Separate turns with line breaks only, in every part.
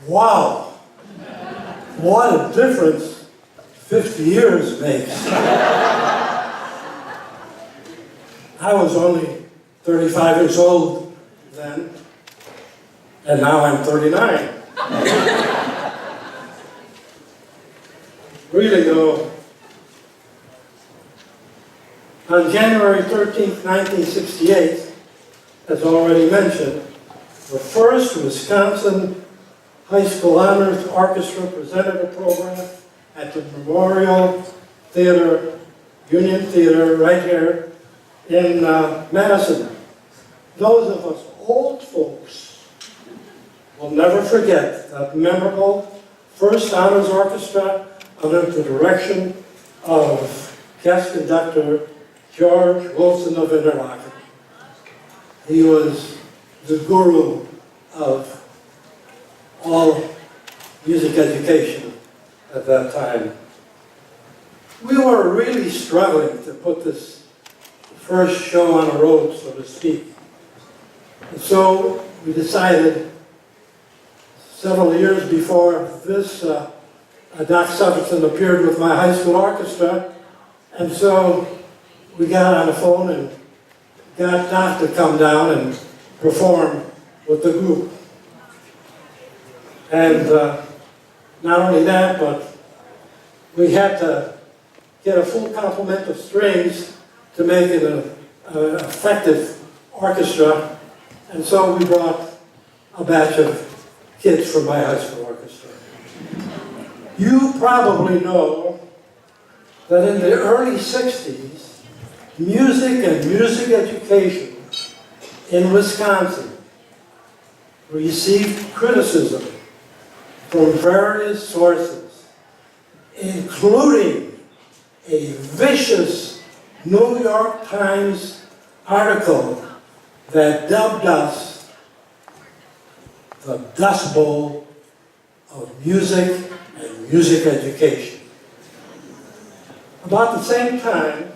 Wow, what a difference 50 years makes. I was only 35 years old then, and now I'm 39. Really though, on January 13th, 1968, as already mentioned, the first Wisconsin High School Honors Orchestra presented a program at the Memorial Theater, Union Theater, right here in Madison. Those of us old folks will never forget that memorable first honors orchestra under the direction of guest conductor George Wilson of Interlaken. He was the guru of all music education at that time. We were really struggling to put this first show on the road, so to speak. And so we decided several years before this, Doc Sufferson appeared with my high school orchestra, and so we got on the phone and got Doc to come down and perform with the group. And not only that, but we had to get a full complement of strings to make it an effective orchestra. And so we brought a batch of kids from my high school orchestra. You probably know that in the early 60s, music and music education in Wisconsin received criticism from various sources, including a vicious New York Times article that dubbed us the Dust Bowl of music and music education. About the same time,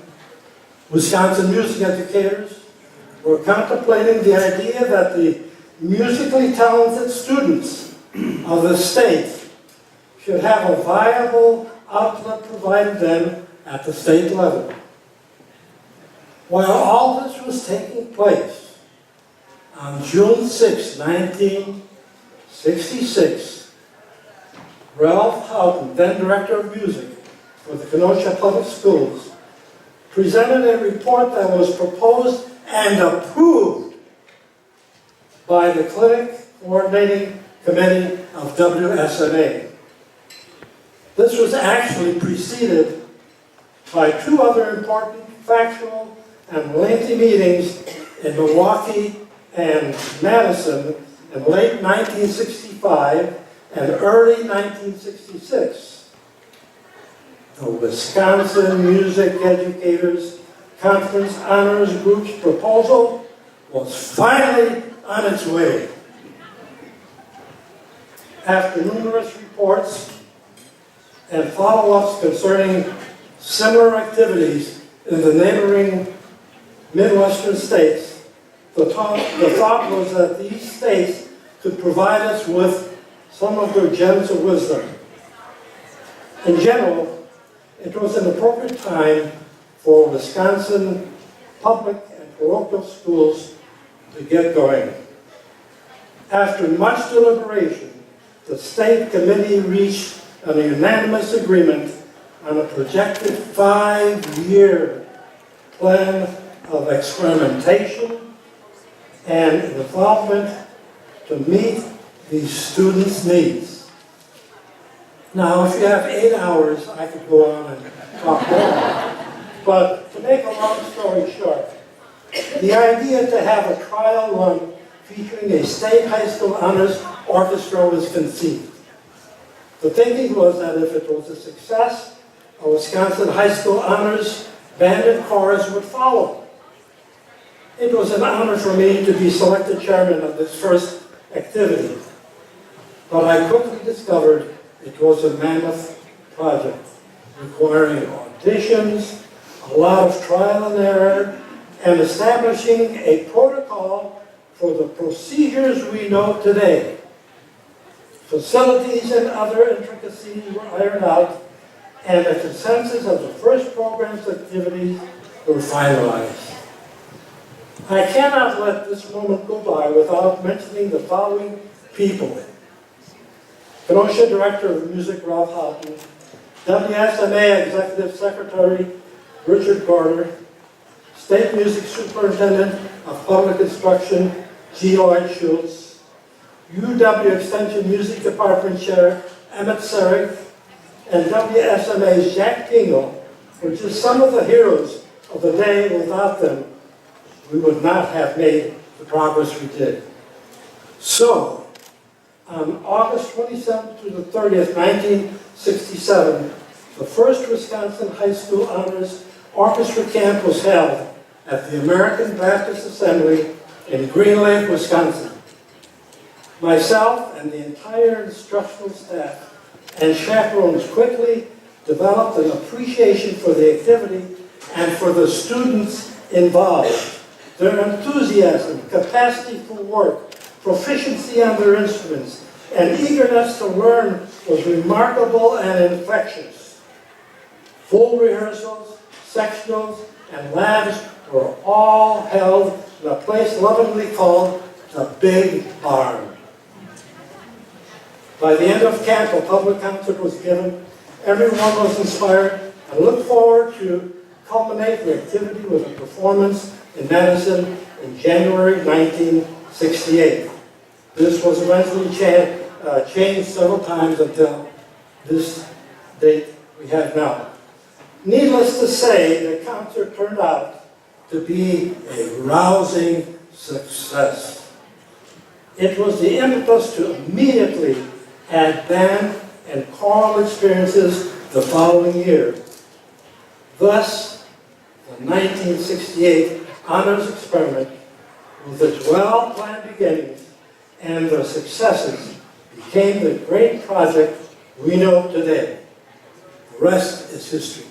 Wisconsin music educators were contemplating the idea that the musically talented students of the state should have a viable outlet provided them at the state level. While all this was taking place, on June 6, 1966, Ralph Houghton, then Director of Music for the Kenosha Public Schools, presented a report that was proposed and approved by the Clinic Coordinating Committee of WSNA. This was actually preceded by two other important factual and lengthy meetings in Milwaukee and Madison in late 1965 and early 1966. The Wisconsin Music Educators Conference Honors Group's proposal was finally on its way. After numerous reports and follow-ups concerning similar activities in the neighboring Midwestern states, the thought was that these states could provide us with some of their gems of wisdom. In general, it was an appropriate time for Wisconsin public and parochial schools to get going. After much deliberation, the state committee reached a unanimous agreement on a projected 5-year plan of experimentation and involvement to meet these students' needs. Now, if you have 8 hours, I could go on and talk more. But to make a long story short, the idea to have a trial run featuring a state high school honors orchestra was conceived. The thinking was that if it was a success, a Wisconsin high school honors band and chorus would follow. It was an honor for me to be selected chairman of this first activity, but I quickly discovered it was a mammoth project requiring auditions, a lot of trial and error, and establishing a protocol for the procedures we know today. Facilities and other intricacies were ironed out, and the consensus of the first program's activities were finalized. I cannot let this moment go by without mentioning the following people. Kenosha Director of Music, Ralph Houghton, WSMA Executive Secretary, Richard Garner, State Music Superintendent of Public Instruction, G. Lloyd Schultz, UW Extension Music Department Chair, Emmett Serick, and WSMA's Jack Tingle were just some of the heroes of the day. Without them, we would not have made the progress we did. So, on August 27th to the 30th, 1967, the first Wisconsin High School Honors Orchestra Camp was held at the American Baptist Assembly in Green Lake, Wisconsin. Myself and the entire instructional staff and chaperones quickly developed an appreciation for the activity and for the students involved. Their enthusiasm, capacity for work, proficiency on their instruments, and eagerness to learn was remarkable and infectious. Full rehearsals, sectionals, and labs were all held in a place lovingly called the Big Barn. By the end of camp, a public concert was given. Everyone was inspired and looked forward to culminate the activity with a performance in Madison in January 1968. This was eventually changed several times until this date we have now. Needless to say, the concert turned out to be a rousing success. It was the impetus to immediately add band and choral experiences the following year. Thus, the 1968 honors experiment, with its well-planned beginnings and the successes, became the great project we know today. The rest is history.